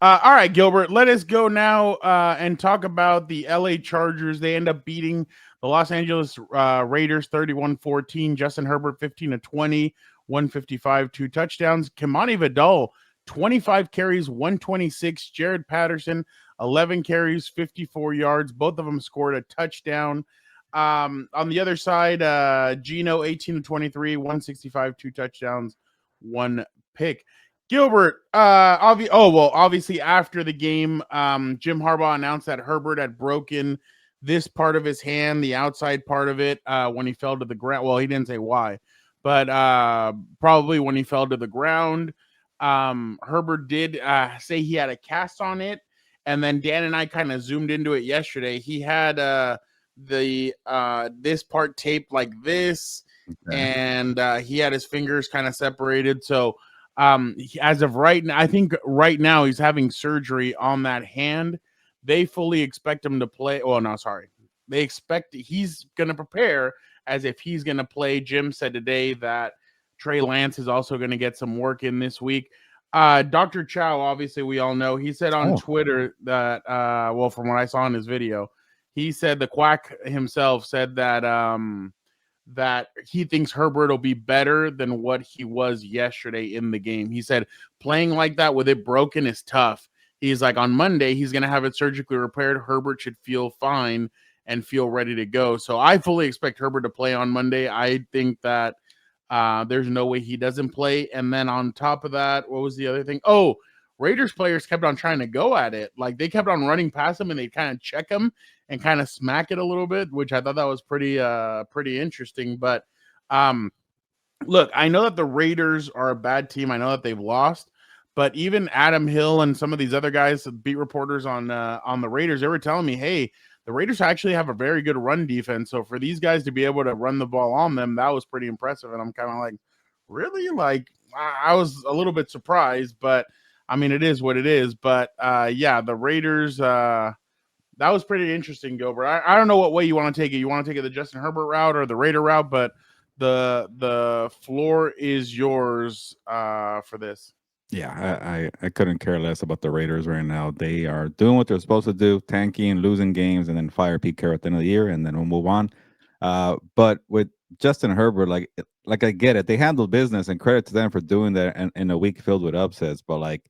All right, Gilbert, let us go now and talk about the LA Chargers. They end up beating the Los Angeles Raiders 31-14. Justin Herbert 15-20, 155, 2 touchdowns. Kimani Vidal 25 carries, 126. Jared Patterson 11 carries, 54 yards. Both of them scored a touchdown. On the other side, Gino 18-23, 165, 2 touchdowns, 1 pick. Gilbert, obviously after the game, Jim Harbaugh announced that Herbert had broken this part of his hand, the outside part of it, when he fell to the ground. Well, he didn't say why, but probably when he fell to the ground. Herbert did say he had a cast on it, and then Dan and I kind of zoomed into it yesterday. He had this part taped like this, and he had his fingers kind of separated. So as of right now, I think right now he's having surgery on that hand. They fully expect him to play. Oh, no, sorry. They expect he's going to prepare as if he's going to play. Jim said today that Trey Lance is also going to get some work in this week. Dr. Chow, obviously, we all know. He said on Twitter that, from what I saw in his video, he said the quack himself said that that he thinks Herbert will be better than what he was yesterday in the game. He said playing like that with it broken is tough. He's like, on Monday, he's going to have it surgically repaired. Herbert should feel fine and feel ready to go. So I fully expect Herbert to play on Monday. I think that there's no way he doesn't play. And then on top of that, what was the other thing? Oh, Raiders players kept on trying to go at it. Like they kept on running past him and they kind of check him and kind of smack it a little bit, which I thought that was pretty interesting. But look, I know that the Raiders are a bad team. I know that they've lost, but even Adam Hill and some of these other guys, beat reporters on the Raiders, they were telling me, hey, the Raiders actually have a very good run defense. So for these guys to be able to run the ball on them, that was pretty impressive. And I'm kind of like, really? Like I was a little bit surprised, but I mean, it is what it is. But the Raiders, that was pretty interesting, Gilbert. I don't know what way you want to take it. You want to take it the Justin Herbert route or the Raider route, but the floor is yours for this. Yeah, I couldn't care less about the Raiders right now. They are doing what they're supposed to do, tanking, losing games, and then fire Pete Carroll at the end of the year, and then we'll move on. But with Justin Herbert, like I get it. They handled business, and credit to them for doing that in a week filled with upsets. But like,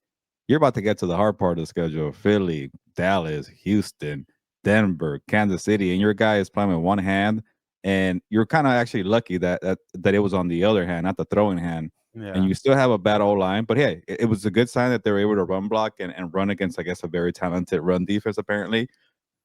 you're about to get to the hard part of the schedule: Philly, Dallas, Houston, Denver, Kansas City, and your guy is playing with one hand, and you're kind of actually lucky that it was on the other hand, not the throwing hand. Yeah. And you still have a bad O-line, but hey, it was a good sign that they were able to run block and run against, I guess, a very talented run defense, apparently.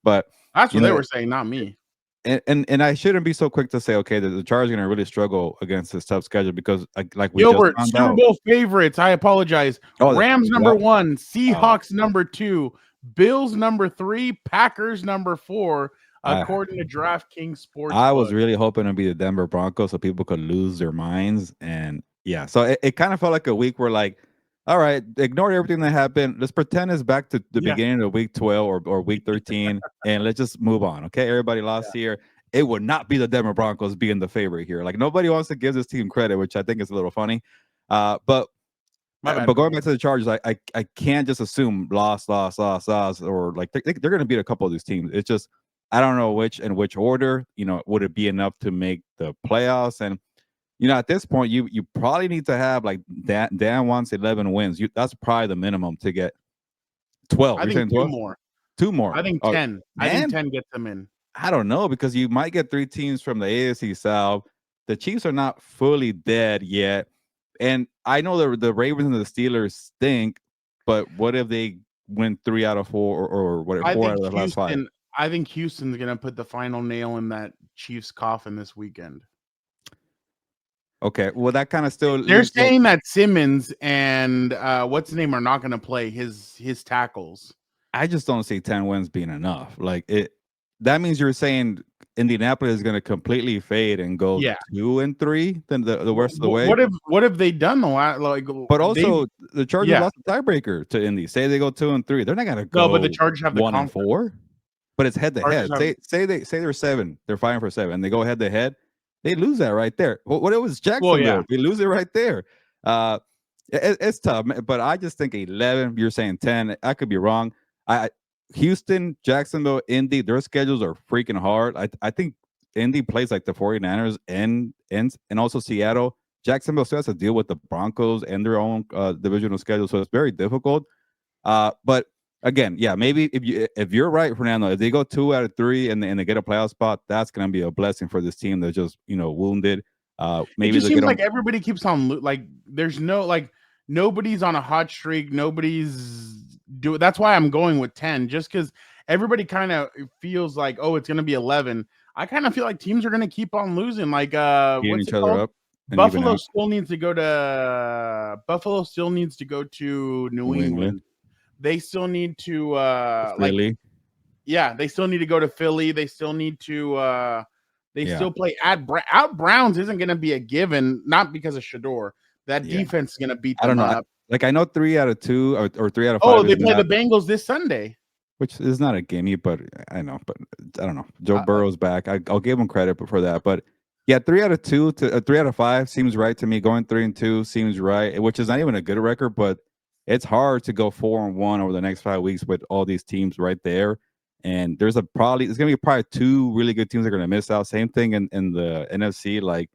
But that's what they were saying, not me. And I shouldn't be so quick to say, okay, the Chargers are going to really struggle against this tough schedule because, like we Gilbert, just Super Bowl favorites. I apologize. Rams number 1, Seahawks number 2, Bills number 3, Packers number 4. According to DraftKings Sports. I was really hoping to be the Denver Broncos so people could lose their minds. And yeah, so it kind of felt like a week where, like, all right, ignore everything that happened. Let's pretend it's back to the beginning of week 12 or week 13, and let's just move on. Okay, everybody lost here. It would not be the Denver Broncos being the favorite here. Like, nobody wants to give this team credit, which I think is a little funny. But going back to the Chargers, I can't just assume loss, or like they're going to beat a couple of these teams. It's just, I don't know which and which order. Would it be enough to make the playoffs? And at this point, you probably need to have, like, Dan wants 11 wins. That's probably the minimum to get 12. I think 2 more. 2 more. I think 10. I think 10 gets them in. I don't know, because you might get 3 teams from the AFC South. The Chiefs are not fully dead yet. And I know the Ravens and the Steelers stink, but what if they win 3 out of 4 or whatever, 4 out of the last 5? I think Houston's going to put the final nail in that Chiefs coffin this weekend. Okay, well, that kind of still... They're saying that Simmons and what's his name are not going to play his tackles. I just don't see 10 wins being enough. Like, that means you're saying Indianapolis is going to completely fade and go 2-3 then the rest of the way. What have they done though? But also the Chargers lost a tiebreaker to Indy. Say they go 2-3, they're not going to go. No, but the Chargers have the 1-4. But it's head to head. Say they're 7. They're fighting for 7. They go head to head. They lose that right there. What it was Jacksonville. They lose it right there. uh, it's tough, but I just think 11. You're saying 10. I could be wrong. I Houston, Jacksonville, Indy, their schedules are freaking hard. I think Indy plays like the 49ers and also Seattle. Jacksonville still has to deal with the Broncos and their own divisional schedule, so it's very difficult. But again, yeah, maybe if you're right, Fernando, if they go 2 out of 3 and they get a playoff spot, that's gonna be a blessing for this team that's just wounded. It Maybe just they'll seems get like on. everybody keeps on like there's no like nobody's on a hot streak. Nobody's do. That's why I'm going with 10, just because everybody kind of feels like, oh, it's gonna be 11. I kind of feel like teams are gonna keep on losing. Like Beating what's each it other called? up and even out. Buffalo still needs to go to New New England, England. They still need to like Philly. yeah, they still need to go to Philly. They still need to they Yeah, still play out Browns isn't going to be a given, not because of Shador. That yeah. defense is going to beat I don't them know. up. Like I know 3 out of 2 or 3 out of 5 Oh, is they play the not, Bengals this Sunday. which is not a gimme, but I know. But I don't know. Joe Uh, Burrow's back. I'll give him credit for that. But yeah, 3 out of 2 to 3 out of 5 seems right to me. Going 3-2 seems right, which is not even a good record, but it's hard to go 4-1 over the next 5 weeks with all these teams right there. And there's gonna be probably 2 really good teams that are gonna miss out. Same thing in the NFC, like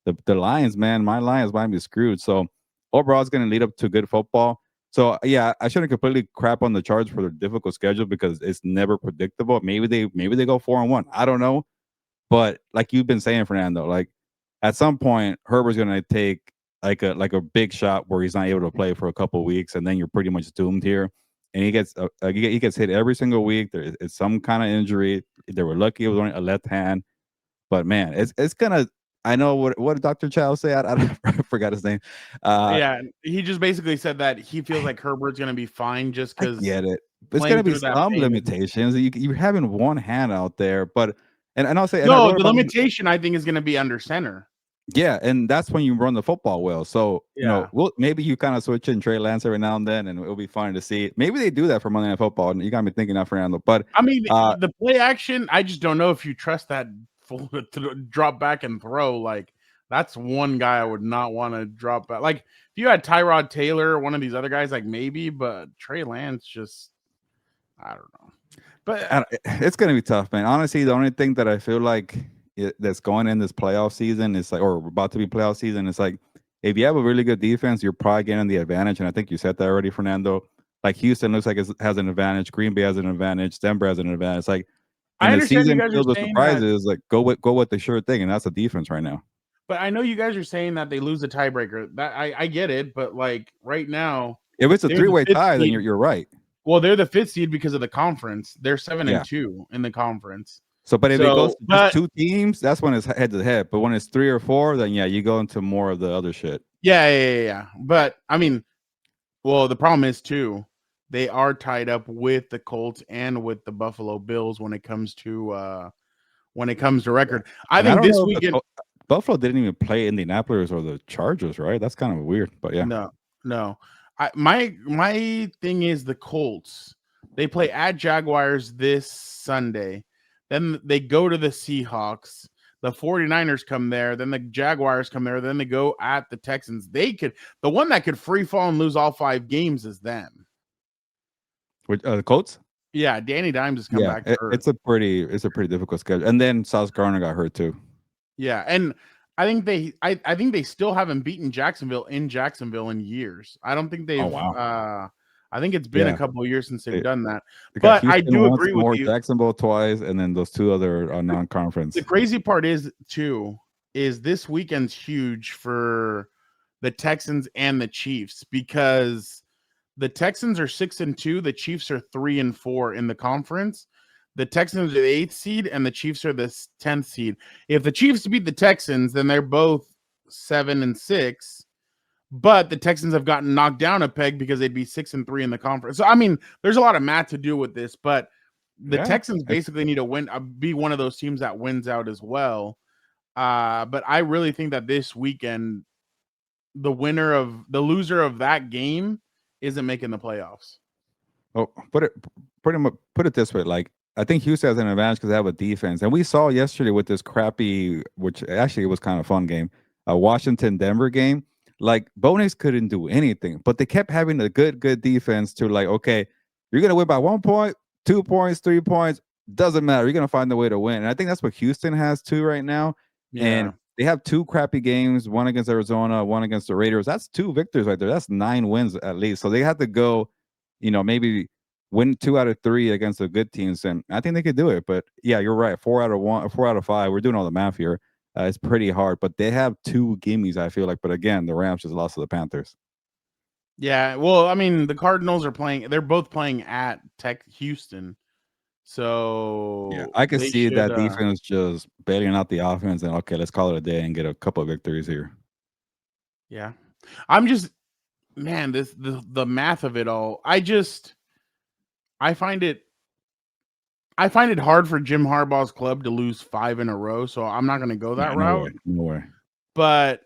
the Lions, man, my Lions might be screwed. So overall, it's going to lead up to good football. So yeah, I shouldn't completely crap on the Chargers for their difficult schedule because it's never predictable. Maybe they go 4-1. I don't know, but like you've been saying, Fernando, like at some point Herbert's going to take like a big shot where he's not able to play for a couple of weeks, and then you're pretty much doomed here. And he gets hit every single week. There is some kind of injury. They were lucky it was only a left hand, but man, it's gonna. I know what did Dr. Chow say? I forgot his name. yeah, he just basically said that he feels like Herbert's going to be fine just I because get it. But it's playing gonna be through that some pain. limitations. You're having one hand out there, but and I'll say, and I No, wrote the about this. limitation I think is going to be under center. Yeah, and that's when you run the football well. So Yeah. maybe you kind of switch in Trey Lance every now and then, and it'll be fun to see. Maybe they do that for Monday Night Football, and you got me thinking that, Fernando. But I mean, uh, the play action, I just don't know if you trust that full to drop back and throw. Like, that's one guy I would not want to drop back. Like, if you had Tyrod Taylor or one of these other guys, like maybe, but Trey Lance just, I don't know. But it's gonna be tough, man. Honestly, the only thing that I feel like that's going in this playoff season is like, or about to be playoff season, it's like if you have a really good defense, you're probably getting the advantage. And I think you said that already, Fernando. Like Houston looks like it has an advantage, Green Bay has an advantage, Denver has an advantage. It's like in I the understand you season guys are filled with saying that, surprises, like go with the sure thing, and that's the defense right now. but I know you guys are saying that they lose the tiebreaker. That I get it, but like right now, If it's a they're the three-way fifth tie, then seed. you're right. Well, they're the fifth seed because of the conference. They're 7 and Yeah. 2 in the conference. So, but if it goes So, to just but 2 teams, that's when it's head to head. But when it's 3 or 4, then yeah, you go into more of the other shit. yeah. But I mean, well, the problem is too, they are tied up with the Colts and with the Buffalo Bills when it comes to record. I And I think don't this know if weekend Buffalo didn't even play Indianapolis or the Chargers, right? That's kind of weird, but yeah. no. My thing is the Colts. They play at Jaguars this Sunday. Then they go to the Seahawks. The 49ers come there, then the Jaguars come there, then they go at the Texans. The one that could free fall and lose all 5 games is them. Which, the Colts? Yeah, Danny Dimes has come Yeah, back hurt. it's a pretty difficult schedule. And then Sauce Gardner got hurt too. Yeah, and I think they still haven't beaten Jacksonville in years. I don't think they've Oh wow. I think it's been a Yeah. couple of years since they've They, done that. they got But I Houston do once agree with more, you. Jacksonville twice, and then those 2 other non-conference. The crazy part is too is this weekend's huge for the Texans and the Chiefs because the Texans are 6 and 2, the Chiefs are 3 and 4 in the conference. The Texans are the 8th seed and the Chiefs are the 10th seed. If the Chiefs beat the Texans, then they're both 7 and 6. But the Texans have gotten knocked down a peg because they'd be 6 and 3 in the conference. So I mean, there's a lot of math to do with this, but the Texans basically need to win, be one of those teams that wins out as well. But I really think that this weekend, the loser of that game isn't making the playoffs. Oh, put it this way, like I think Houston has an advantage because they have a defense, and we saw yesterday with this crappy, which actually it was kind of fun game, a Washington Denver game. like Bonus couldn't do anything, but they kept having a good defense to like, okay, you're gonna win by 1 point, 2 points, 3 points, doesn't matter. You're gonna find a way to win. And I think that's what Houston has too right now. And Yeah. they have 2 crappy games, one against Arizona, one against the Raiders. That's 2 victories right there. That's 9 wins at least. So they have to go, maybe win 2 out of 3 against the good teams, and I think they could do it. But yeah, you're right. 4 out of 1, 4 out of 5. We're doing all the math here. It's pretty hard, but they have 2 gimmies, I feel like. But again, the Rams just lost to the Panthers. Yeah. Well, I mean, the Cardinals are playing. They're both playing at Houston. So yeah, I can see that defense just bailing out the offense, and okay, let's call it a day and get a couple of victories here. Yeah, I'm just, man, the math of it all. I find it hard for Jim Harbaugh's club to lose 5 in a row. So I'm not going to go that route. No way. But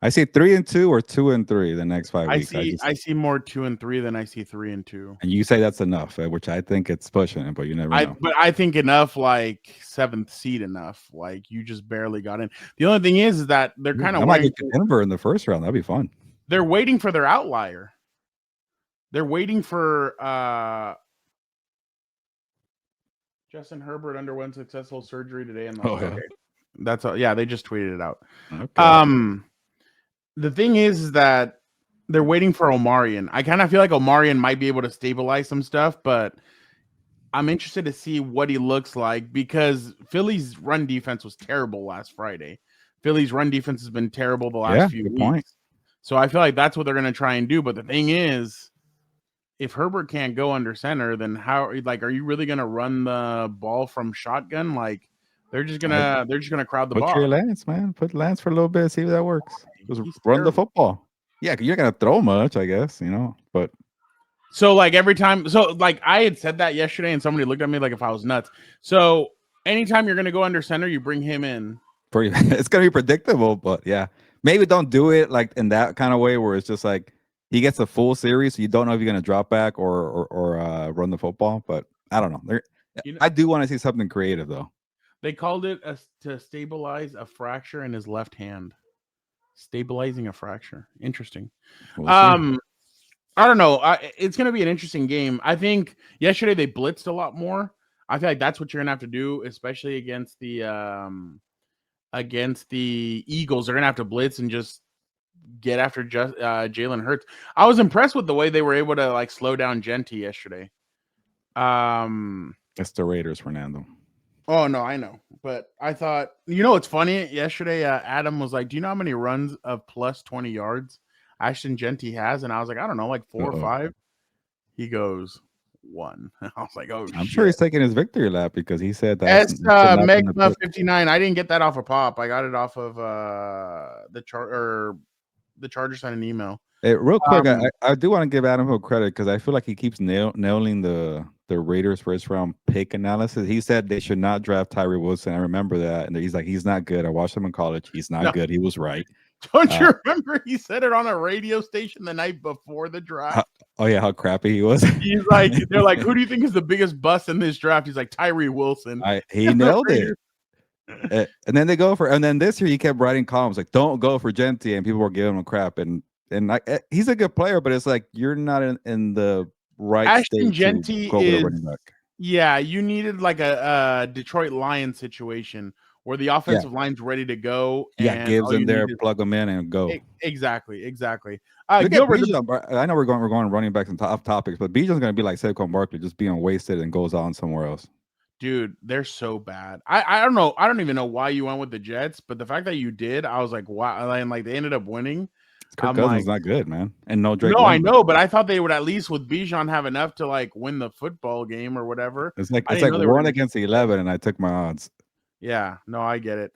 I see 3-2 or 2-3 the next 5 weeks. I see more 2-3 than I see 3-2. And you say that's enough, which I think it's pushing it, but you never know. But I think enough, like 7th seed enough. Like you just barely got in. The only thing is that they're kind of might get to Denver in the first round. That'd be fun. They're waiting for their outlier. They're waiting for Justin Herbert underwent successful surgery today. Okay. That's all. Yeah, they just tweeted it out. Okay. The thing is that they're waiting for Omarion. I kind of feel like Omarion might be able to stabilize some stuff, but I'm interested to see what he looks like because Philly's run defense was terrible last Friday. Philly's run defense has been terrible the last few weeks. Point. So I feel like that's what they're going to try and do. But the thing is, if Herbert can't go under center, then how? Like, are you really going to run the ball from shotgun? Like, they're just gonna crowd the ball. Put Lance, man. Put Lance for a little bit. See if that works. Just run the football. Yeah, you're gonna throw much, I guess. But so like every time, so like I had said that yesterday, and somebody looked at me like if I was nuts. So anytime you're gonna go under center, you bring him in. It's gonna be predictable, but yeah, maybe don't do it like in that kind of way where it's just like he gets a full series, so you don't know if you're gonna drop back or run the football. But I don't know. I do want to see something creative though. They called it to stabilize a fracture in his left hand. Stabilizing a fracture. Interesting. I don't know. It's going to be an interesting game. I think yesterday they blitzed a lot more. I feel like that's what you're going to have to do, especially against the Eagles. They're going to have to blitz and just get after Jalen Hurts. I was impressed with the way they were able to like slow down Genty yesterday. That's the Raiders, Fernando. Oh, no, I know. But I thought, what's funny? Yesterday, Adam was like, do you know how many runs of plus 20 yards Ashton Genty has? And I was like, I don't know, like 4 or 5. He goes, 1. I was like, oh, I'm sure he's taking his victory lap because he said that. That's Megma 59. I didn't get that off of Pop. I got it off of the Chargers sent an email. Hey, real quick, I do want to give Adam Hill credit because I feel like he keeps nailing the Raiders first round pick analysis. He said they should not draft Tyree Wilson. I remember that, and he's like, he's not good. I watched him in college. He's not good. He was right. Don't you remember he said it on a radio station the night before the draft? How crappy he was. He's like, they're like, who do you think is the biggest bust in this draft? He's like, Tyree Wilson. He nailed it. And then and then this year he kept writing columns like, don't go for Genty, and people were giving him crap. And he's a good player, but it's like you're not in the right Ashton Genty is running back. Yeah, you needed like a Detroit Lions situation where the offensive line's ready to go. Yeah, Gibbs in there, plug them in, and go. Exactly. Gilbert, I know we're going running backs and off topics, but Bijan's going to be like Saquon Barkley, just being wasted and goes on somewhere else. Dude, they're so bad. I don't know. I don't even know why you went with the Jets, but the fact that you did, I was like, wow. And like they ended up winning. Kirk Cousins not good, man. And no Drake. No, I know, but I thought they would at least with Bijan have enough to like win the football game or whatever. It's like 1 against 11, and I took my odds. Yeah, no, I get it.